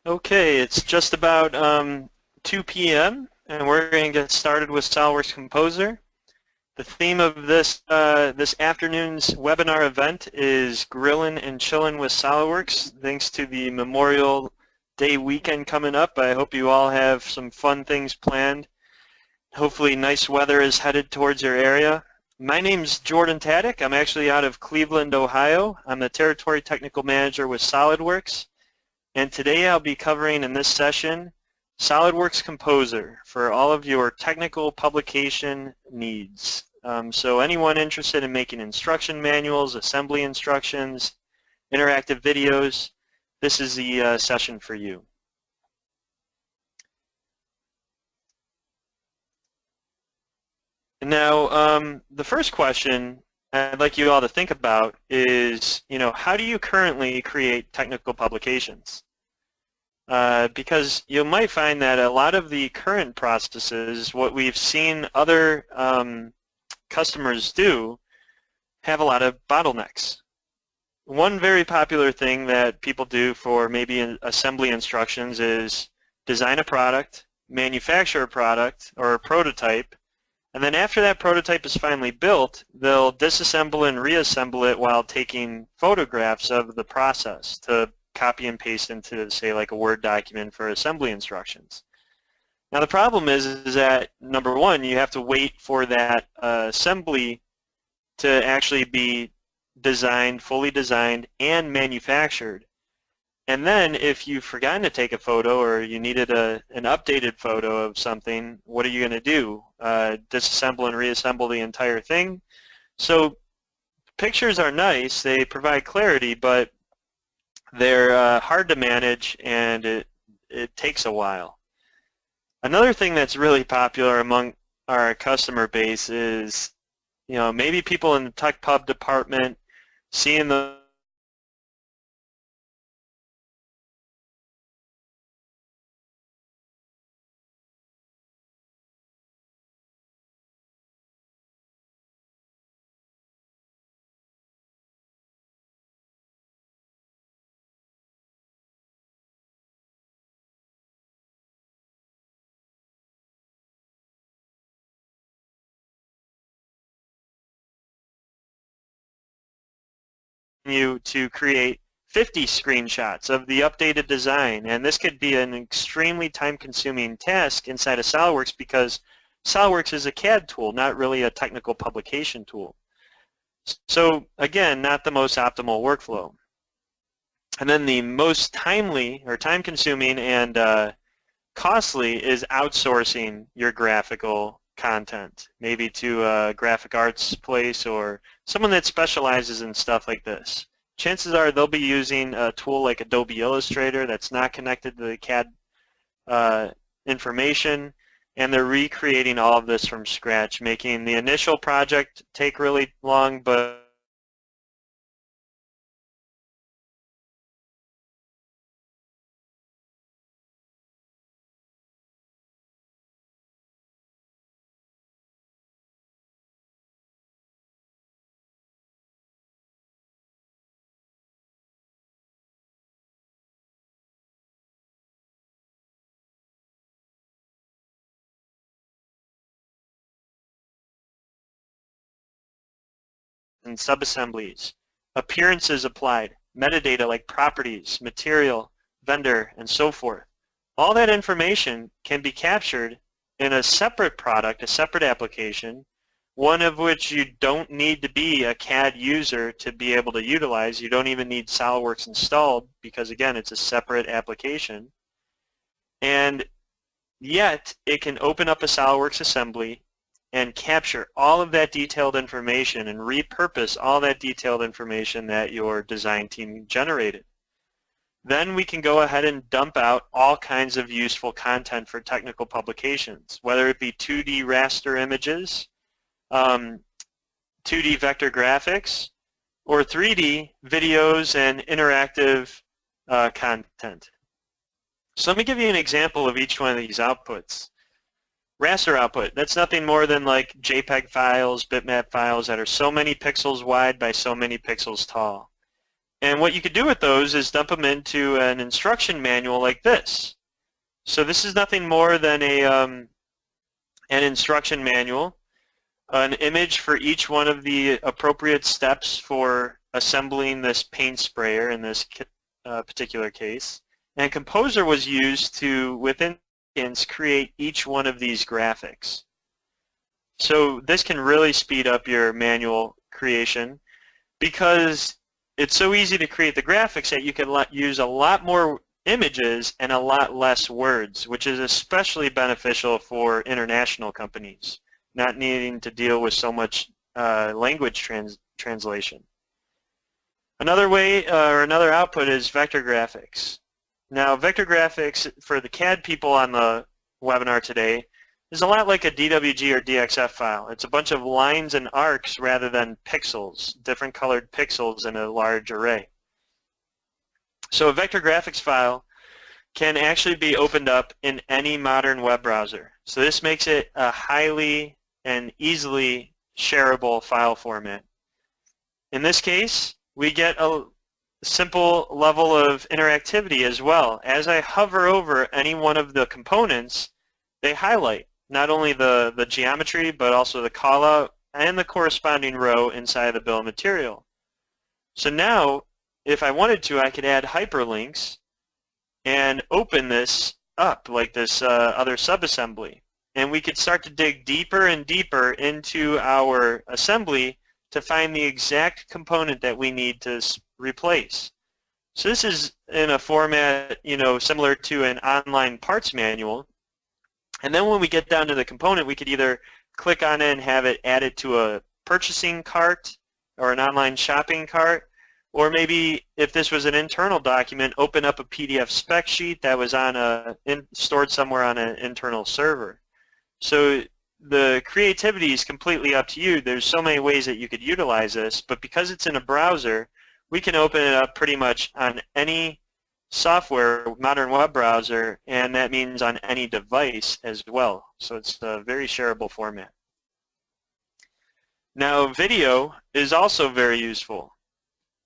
Okay, it's just about 2 p.m. and we're going to get started with SOLIDWORKS Composer. The theme of this this afternoon's webinar event is Grillin and Chillin with SOLIDWORKS. Thanks to the Memorial Day weekend coming up, I hope you all have some fun things planned. Hopefully nice weather is headed towards your area. My name's Jordan Taddick. I'm actually out of Cleveland, Ohio. I'm the Territory Technical Manager with SOLIDWORKS. And today I'll be covering in this session SOLIDWORKS Composer for all of your technical publication needs. So anyone interested in making instruction manuals, assembly instructions, interactive videos, this is the session for you. Now, the first question I'd like you all to think about is, how do you currently create technical publications? Because you might find that a lot of the current processes, what we've seen other customers do, have a lot of bottlenecks. One very popular thing that people do for maybe assembly instructions is design a product, manufacture a product or a prototype, and then after that prototype is finally built, they'll disassemble and reassemble it while taking photographs of the process to copy and paste into, say, like a Word document for assembly instructions. Now the problem is that, number one, you have to wait for that assembly to actually be designed, fully designed, and manufactured. And then if you've forgotten to take a photo or you needed an updated photo of something, what are you going to do? Disassemble and reassemble the entire thing? So pictures are nice, they provide clarity, but they're hard to manage and it takes a while. Another thing that's really popular among our customer base is, maybe people in the tech pub department seeing the you to create 50 screenshots of the updated design, and this could be an extremely time-consuming task inside of SOLIDWORKS because SOLIDWORKS is a CAD tool, not really a technical publication tool. So again, not the most optimal workflow. And then the most timely or time-consuming and costly is outsourcing your graphical content, maybe to a graphic arts place or someone that specializes in stuff like this. Chances are they'll be using a tool like Adobe Illustrator that's not connected to the CAD information, and they're recreating all of this from scratch, making the initial project take really long, but and subassemblies, appearances applied, metadata like properties, material, vendor, and so forth. All that information can be captured in a separate product, a separate application, one of which you don't need to be a CAD user to be able to utilize. You don't even need SOLIDWORKS installed because, again, it's a separate application. And yet, it can open up a SOLIDWORKS assembly and capture all of that detailed information and repurpose all that detailed information that your design team generated. Then we can go ahead and dump out all kinds of useful content for technical publications, whether it be 2D raster images, 2D vector graphics, or 3D videos and interactive content. So let me give you an example of each one of these outputs. Raster output, that's nothing more than like JPEG files, bitmap files that are so many pixels wide by so many pixels tall. And what you could do with those is dump them into an instruction manual like this. So this is nothing more than an instruction manual, an image for each one of the appropriate steps for assembling this paint sprayer in this particular case. And Composer was used to, within seconds, create each one of these graphics. So this can really speed up your manual creation because it's so easy to create the graphics that you can use a lot more images and a lot less words, which is especially beneficial for international companies, not needing to deal with so much language translation. Another way or another output is vector graphics. Now, vector graphics for the CAD people on the webinar today is a lot like a DWG or DXF file. It's a bunch of lines and arcs rather than pixels, different colored pixels in a large array. So a vector graphics file can actually be opened up in any modern web browser. So this makes it a highly and easily shareable file format. In this case, we get a simple level of interactivity as well. As I hover over any one of the components, they highlight not only the geometry, but also the callout and the corresponding row inside the bill of material. So now, if I wanted to, I could add hyperlinks and open this up like this other subassembly. And we could start to dig deeper and deeper into our assembly to find the exact component that we need to replace. So this is in a format, similar to an online parts manual. And then when we get down to the component, we could either click on it and have it added to a purchasing cart or an online shopping cart, or maybe if this was an internal document, open up a PDF spec sheet that was on stored somewhere on an internal server. So the creativity is completely up to you. There's so many ways that you could utilize this, but because it's in a browser, we can open it up pretty much on any software, modern web browser, and that means on any device as well. So it's a very shareable format. Now, video is also very useful.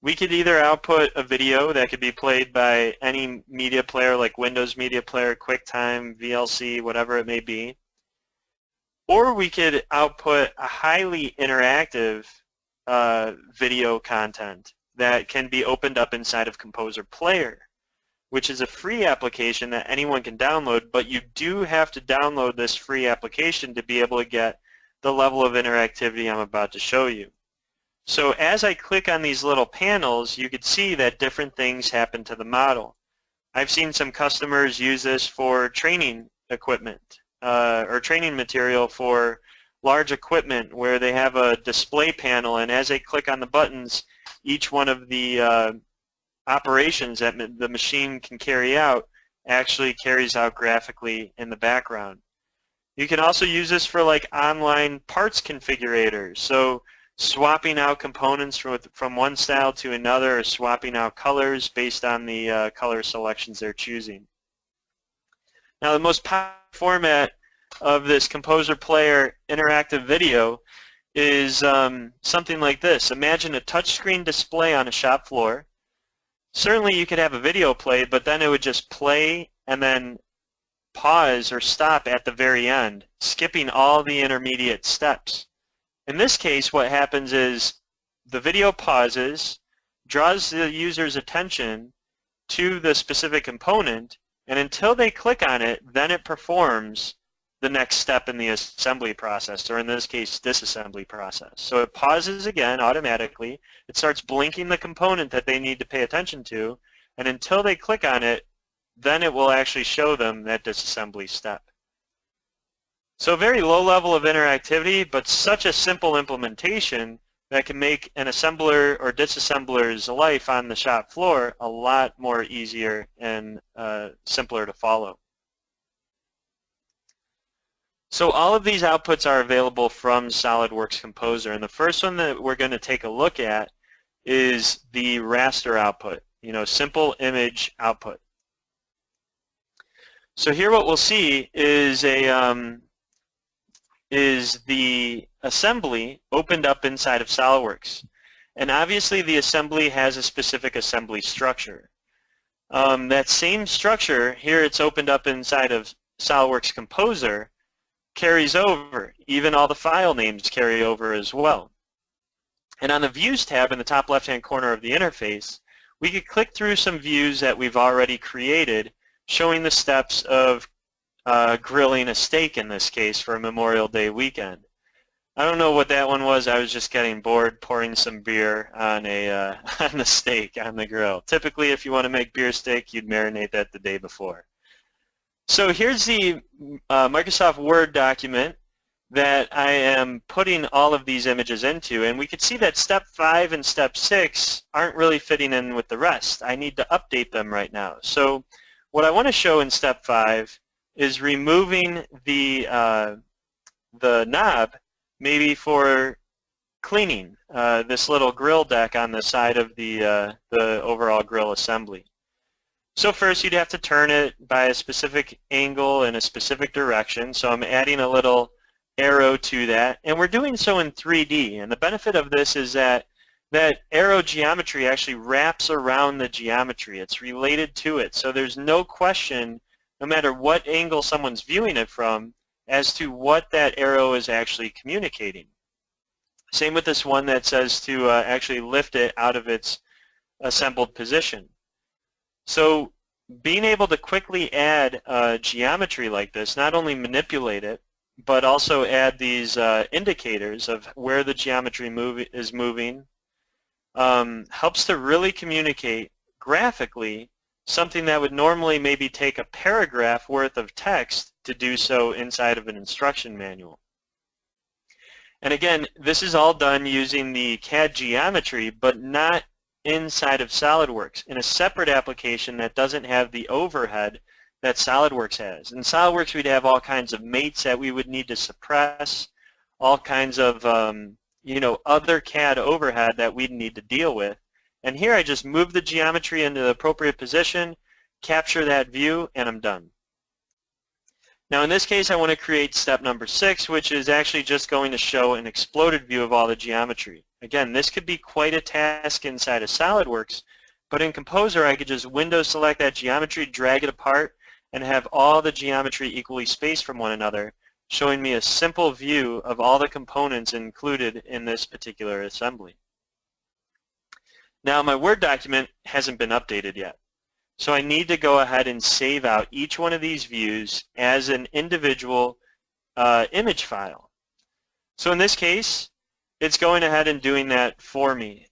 We could either output a video that could be played by any media player like Windows Media Player, QuickTime, VLC, whatever it may be, or we could output a highly interactive video content that can be opened up inside of Composer Player, which is a free application that anyone can download, but you do have to download this free application to be able to get the level of interactivity I'm about to show you. So as I click on these little panels, you could see that different things happen to the model. I've seen some customers use this for training equipment or training material for large equipment where they have a display panel, and as they click on the buttons, each one of the operations that the machine can carry out actually carries out graphically in the background. You can also use this for like online parts configurators, so swapping out components from one style to another, or swapping out colors based on the color selections they're choosing. Now, the most popular format of this Composer Player interactive video is something like this. Imagine a touchscreen display on a shop floor. Certainly you could have a video played, but then it would just play and then pause or stop at the very end, skipping all the intermediate steps. In this case, what happens is the video pauses, draws the user's attention to the specific component, and until they click on it, then it performs the next step in the assembly process, or in this case, disassembly process. So it pauses again automatically, it starts blinking the component that they need to pay attention to, and until they click on it, then it will actually show them that disassembly step. So very low level of interactivity, but such a simple implementation that can make an assembler or disassembler's life on the shop floor a lot more easier and simpler to follow. So all of these outputs are available from SOLIDWORKS Composer, and the first one that we're going to take a look at is the raster output, simple image output. So here what we'll see is the assembly opened up inside of SOLIDWORKS. And obviously the assembly has a specific assembly structure. That same structure, here it's opened up inside of SOLIDWORKS Composer, carries over. Even all the file names carry over as well. And on the Views tab in the top left-hand corner of the interface, we could click through some views that we've already created, showing the steps of grilling a steak in this case for a Memorial Day weekend. I don't know what that one was. I was just getting bored pouring some beer on a on the steak on the grill. Typically, if you want to make beer steak, you'd marinate that the day before. So here's the Microsoft Word document that I am putting all of these images into, and we can see that step 5 and step 6 aren't really fitting in with the rest. I need to update them right now. So what I want to show in step 5 is removing the knob, maybe for cleaning this little grill deck on the side of the overall grill assembly. So first you'd have to turn it by a specific angle in a specific direction. So I'm adding a little arrow to that, and we're doing so in 3D. And the benefit of this is that that arrow geometry actually wraps around the geometry. It's related to it. So there's no question, no matter what angle someone's viewing it from, as to what that arrow is actually communicating. Same with this one that says to actually lift it out of its assembled position. So being able to quickly add geometry like this, not only manipulate it, but also add these indicators of where the geometry is moving, helps to really communicate graphically something that would normally maybe take a paragraph worth of text to do so inside of an instruction manual. And again, this is all done using the CAD geometry, but not inside of SOLIDWORKS, in a separate application that doesn't have the overhead that SOLIDWORKS has. In SOLIDWORKS, we'd have all kinds of mates that we would need to suppress, all kinds of other CAD overhead that we'd need to deal with. And here I just move the geometry into the appropriate position, capture that view, and I'm done. Now in this case I want to create step number 6, which is actually just going to show an exploded view of all the geometry. Again, this could be quite a task inside of SOLIDWORKS, but in Composer I could just window select that geometry, drag it apart, and have all the geometry equally spaced from one another, showing me a simple view of all the components included in this particular assembly. Now my Word document hasn't been updated yet. So I need to go ahead and save out each one of these views as an individual image file. So in this case, it's going ahead and doing that for me.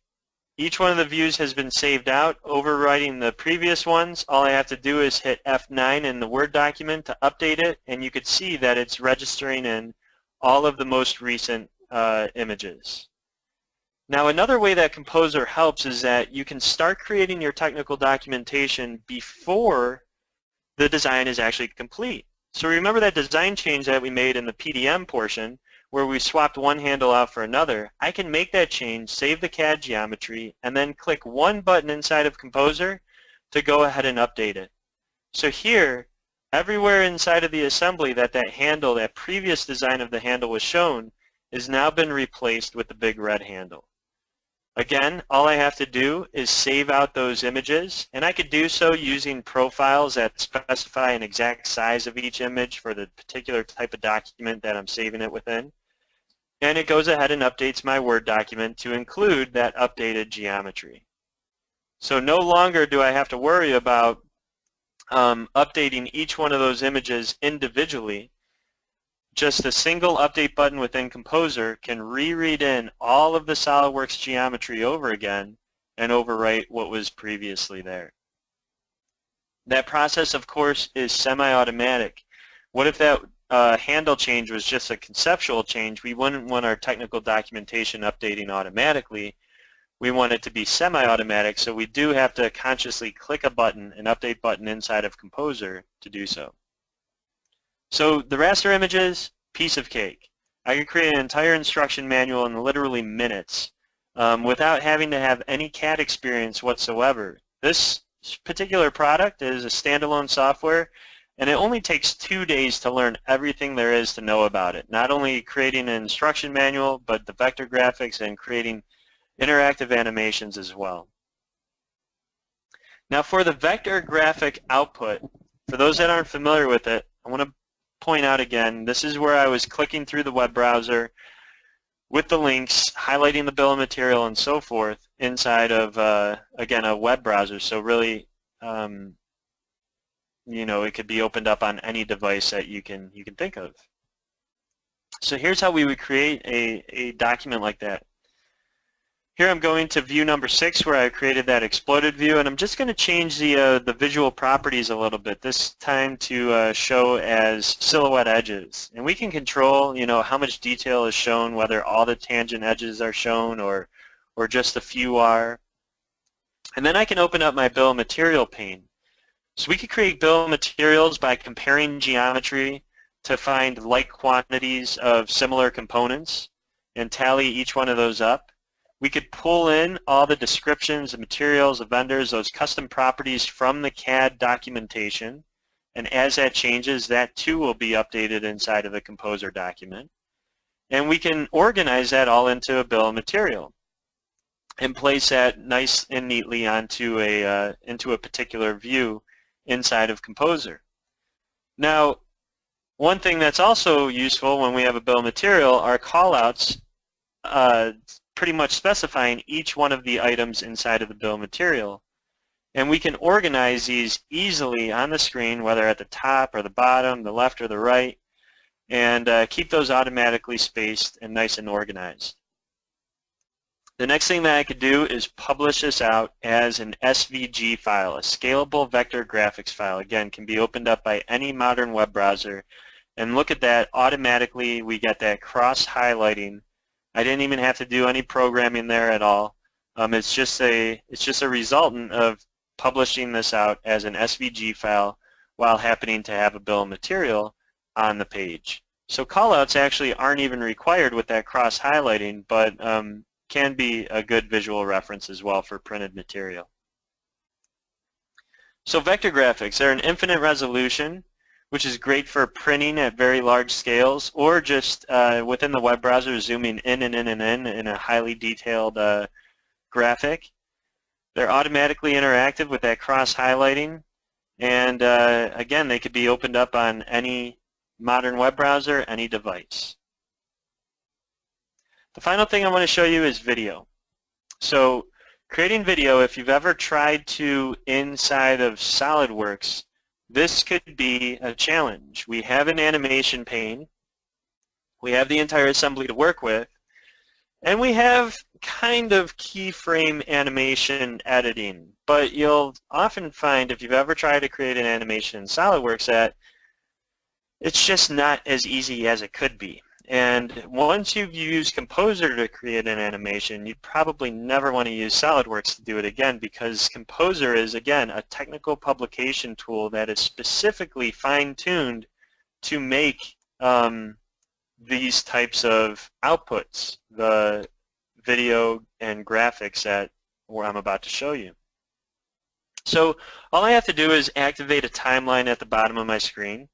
Each one of the views has been saved out, overwriting the previous ones. All I have to do is hit F9 in the Word document to update it, and you could see that it's registering in all of the most recent images. Now another way that Composer helps is that you can start creating your technical documentation before the design is actually complete. So remember that design change that we made in the PDM portion where we swapped one handle out for another. I can make that change, save the CAD geometry, and then click one button inside of Composer to go ahead and update it. So here, everywhere inside of the assembly that handle, that previous design of the handle was shown, has now been replaced with the big red handle. Again, all I have to do is save out those images, and I could do so using profiles that specify an exact size of each image for the particular type of document that I'm saving it within. And it goes ahead and updates my Word document to include that updated geometry. So no longer do I have to worry about updating each one of those images individually. Just a single update button within Composer can reread in all of the SOLIDWORKS geometry over again and overwrite what was previously there. That process, of course, is semi-automatic. What if that handle change was just a conceptual change? We wouldn't want our technical documentation updating automatically. We want it to be semi-automatic, so we do have to consciously click a button, an update button inside of Composer to do so. So the raster images, piece of cake. I can create an entire instruction manual in literally minutes without having to have any CAD experience whatsoever. This particular product is a standalone software, and it only takes 2 days to learn everything there is to know about it. Not only creating an instruction manual, but the vector graphics and creating interactive animations as well. Now for the vector graphic output, for those that aren't familiar with it, I want to point out again, this is where I was clicking through the web browser with the links, highlighting the bill of material and so forth inside of, again, a web browser. So really, you know, it could be opened up on any device that you can think of. So here's how we would create a document like that. Here I'm going to view number 6 where I created that exploded view, and I'm just going to change the visual properties a little bit, this time to show as silhouette edges. And we can control, you know, how much detail is shown, whether all the tangent edges are shown or just a few are. And then I can open up my bill of material pane. So we could create bill of materials by comparing geometry to find like quantities of similar components and tally each one of those up. We could pull in all the descriptions, the materials, the vendors, those custom properties from the CAD documentation, and as that changes, that too will be updated inside of the Composer document. And we can organize that all into a bill of material and place that nice and neatly onto into a particular view inside of Composer. Now, one thing that's also useful when we have a bill of material are callouts, pretty much specifying each one of the items inside of the bill of material. And we can organize these easily on the screen, whether at the top or the bottom, the left or the right, and keep those automatically spaced and nice and organized. The next thing that I could do is publish this out as an SVG file, a scalable vector graphics file. Again, can be opened up by any modern web browser. And look at that, automatically we get that cross-highlighting. I didn't even have to do any programming there at all. It's just a resultant of publishing this out as an SVG file while happening to have a bill of material on the page. So callouts actually aren't even required with that cross-highlighting, but can be a good visual reference as well for printed material. So vector graphics, they're an infinite resolution, which is great for printing at very large scales, or just within the web browser zooming in and in and in a highly detailed graphic. They're automatically interactive with that cross-highlighting, and again, they could be opened up on any modern web browser, any device. The final thing I want to show you is video. So creating video, if you've ever tried to inside of SOLIDWORKS, this could be a challenge. We have an animation pane, we have the entire assembly to work with, and we have kind of keyframe animation editing. But you'll often find, if you've ever tried to create an animation in SOLIDWORKS, that it's just not as easy as it could be. And once you've used Composer to create an animation, you probably never want to use SOLIDWORKS to do it again, because Composer is, again, a technical publication tool that is specifically fine-tuned to make these types of outputs, the video and graphics that I'm about to show you. So all I have to do is activate a timeline at the bottom of my screen.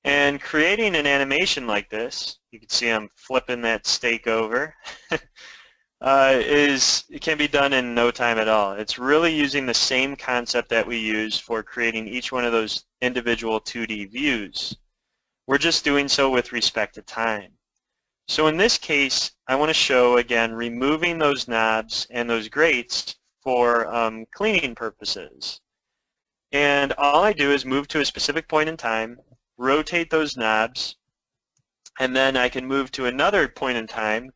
And creating an animation like this, you can see I'm flipping that steak over, it can be done in no time at all. It's really using the same concept that we use for creating each one of those individual 2D views. We're just doing so with respect to time. So in this case, I want to show, again, removing those knobs and those grates for cleaning purposes. And all I do is move to a specific point in time, rotate those knobs, and then I can move to another point in time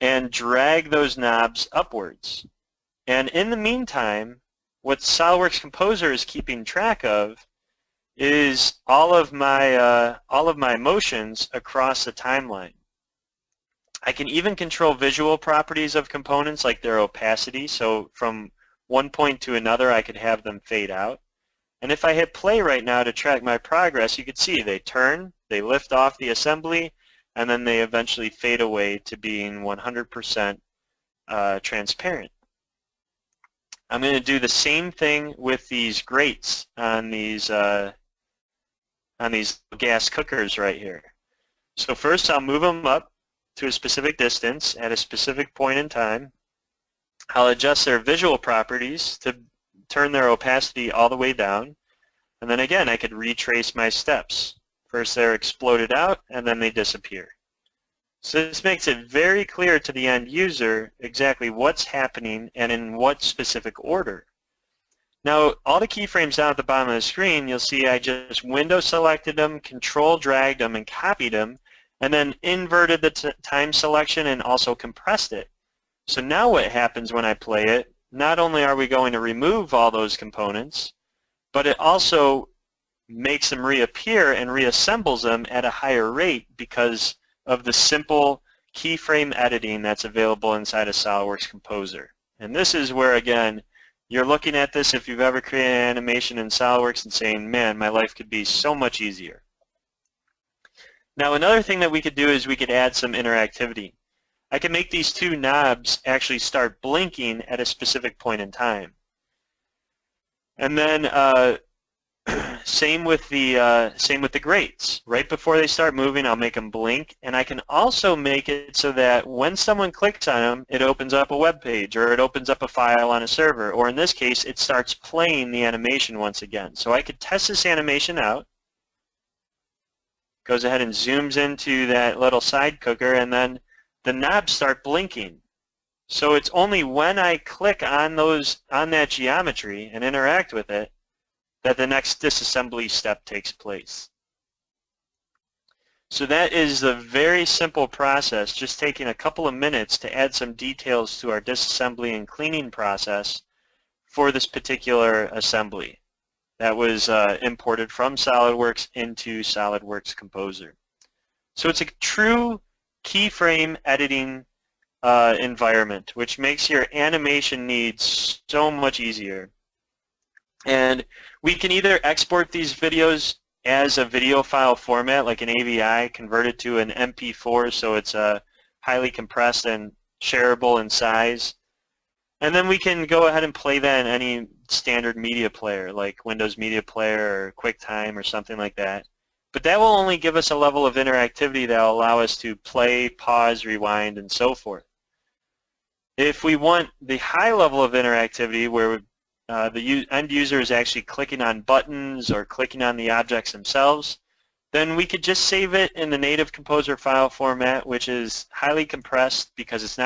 and drag those knobs upwards. And in the meantime, what SOLIDWORKS Composer is keeping track of is all of my motions across the timeline. I can even control visual properties of components like their opacity, so from one point to another I could have them fade out. And if I hit play right now to track my progress, you can see they turn, they lift off the assembly, and then they eventually fade away to being 100% transparent. I'm going to do the same thing with these grates on these gas cookers right here. So first I'll move them up to a specific distance at a specific point in time. I'll adjust their visual properties to turn their opacity all the way down. And then again, I could retrace my steps. First they're exploded out, and then they disappear. So this makes it very clear to the end user exactly what's happening and in what specific order. Now, all the keyframes down at the bottom of the screen, you'll see I just window selected them, control dragged them, and copied them, and then inverted the time selection and also compressed it. So now what happens when I play it, not only are we going to remove all those components, but it also makes them reappear and reassembles them at a higher rate because of the simple keyframe editing that's available inside of SOLIDWORKS Composer. And this is where, again, you're looking at this if you've ever created an animation in SOLIDWORKS and saying, man, my life could be so much easier. Now, another thing that we could do is we could add some interactivity. I can make these two knobs actually start blinking at a specific point in time. And then same with the grates. Right before they start moving, I'll make them blink, and I can also make it so that when someone clicks on them, it opens up a web page, or it opens up a file on a server, or in this case, it starts playing the animation once again. So I could test this animation out. Goes ahead and zooms into that little side cooker, and then the knobs start blinking. So it's only when I click on that geometry and interact with it that the next disassembly step takes place. So that is a very simple process, just taking a couple of minutes to add some details to our disassembly and cleaning process for this particular assembly that was imported from SOLIDWORKS into SOLIDWORKS Composer. So it's a true keyframe editing environment, which makes your animation needs so much easier. And we can either export these videos as a video file format, like an AVI, convert it to an MP4 so it's highly compressed and shareable in size. And then we can go ahead and play that in any standard media player, like Windows Media Player or QuickTime or something like that. But that will only give us a level of interactivity that will allow us to play, pause, rewind, and so forth. If we want the high level of interactivity where the end user is actually clicking on buttons or clicking on the objects themselves, then we could just save it in the native Composer file format, which is highly compressed because it's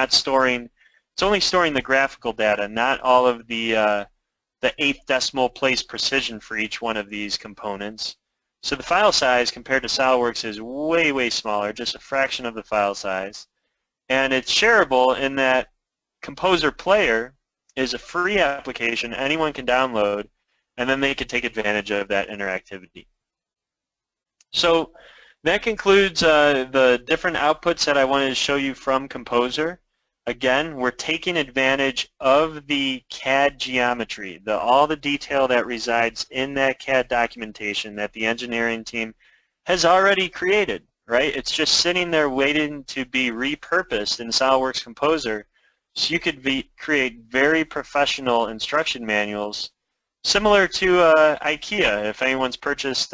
only storing the graphical data, not all of the 8th decimal place precision for each one of these components. So the file size compared to SOLIDWORKS is way, way smaller, just a fraction of the file size. And it's shareable in that Composer Player is a free application anyone can download, and then they can take advantage of that interactivity. So that concludes the different outputs that I wanted to show you from Composer. Again, we're taking advantage of the CAD geometry, all the detail that resides in that CAD documentation that the engineering team has already created, right? It's just sitting there waiting to be repurposed in SOLIDWORKS Composer, so you could create very professional instruction manuals, similar to IKEA, if anyone's purchased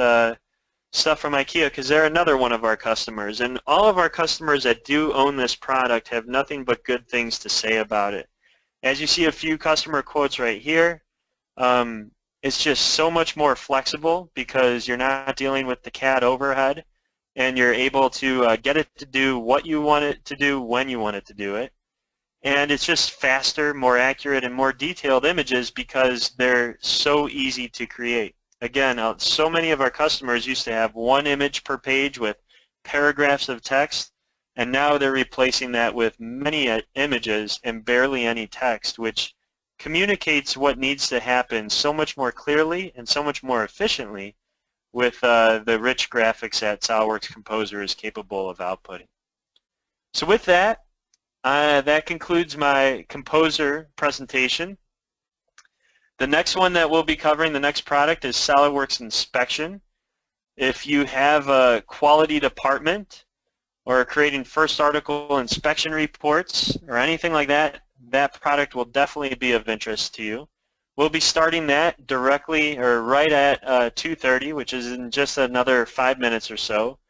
stuff from IKEA, because they're another one of our customers. And all of our customers that do own this product have nothing but good things to say about it. As you see a few customer quotes right here, it's just so much more flexible because you're not dealing with the CAD overhead, and you're able to get it to do what you want it to do when you want it to do it. And it's just faster, more accurate, and more detailed images because they're so easy to create. Again, so many of our customers used to have one image per page with paragraphs of text, and now they're replacing that with many images and barely any text, which communicates what needs to happen so much more clearly and so much more efficiently with the rich graphics that SOLIDWORKS Composer is capable of outputting. So with that, that concludes my Composer presentation. The next one that we'll be covering, the next product, is SOLIDWORKS Inspection. If you have a quality department or creating first article inspection reports or anything like that, that product will definitely be of interest to you. We'll be starting that directly or right at 2:30, which is in just another 5 minutes or so.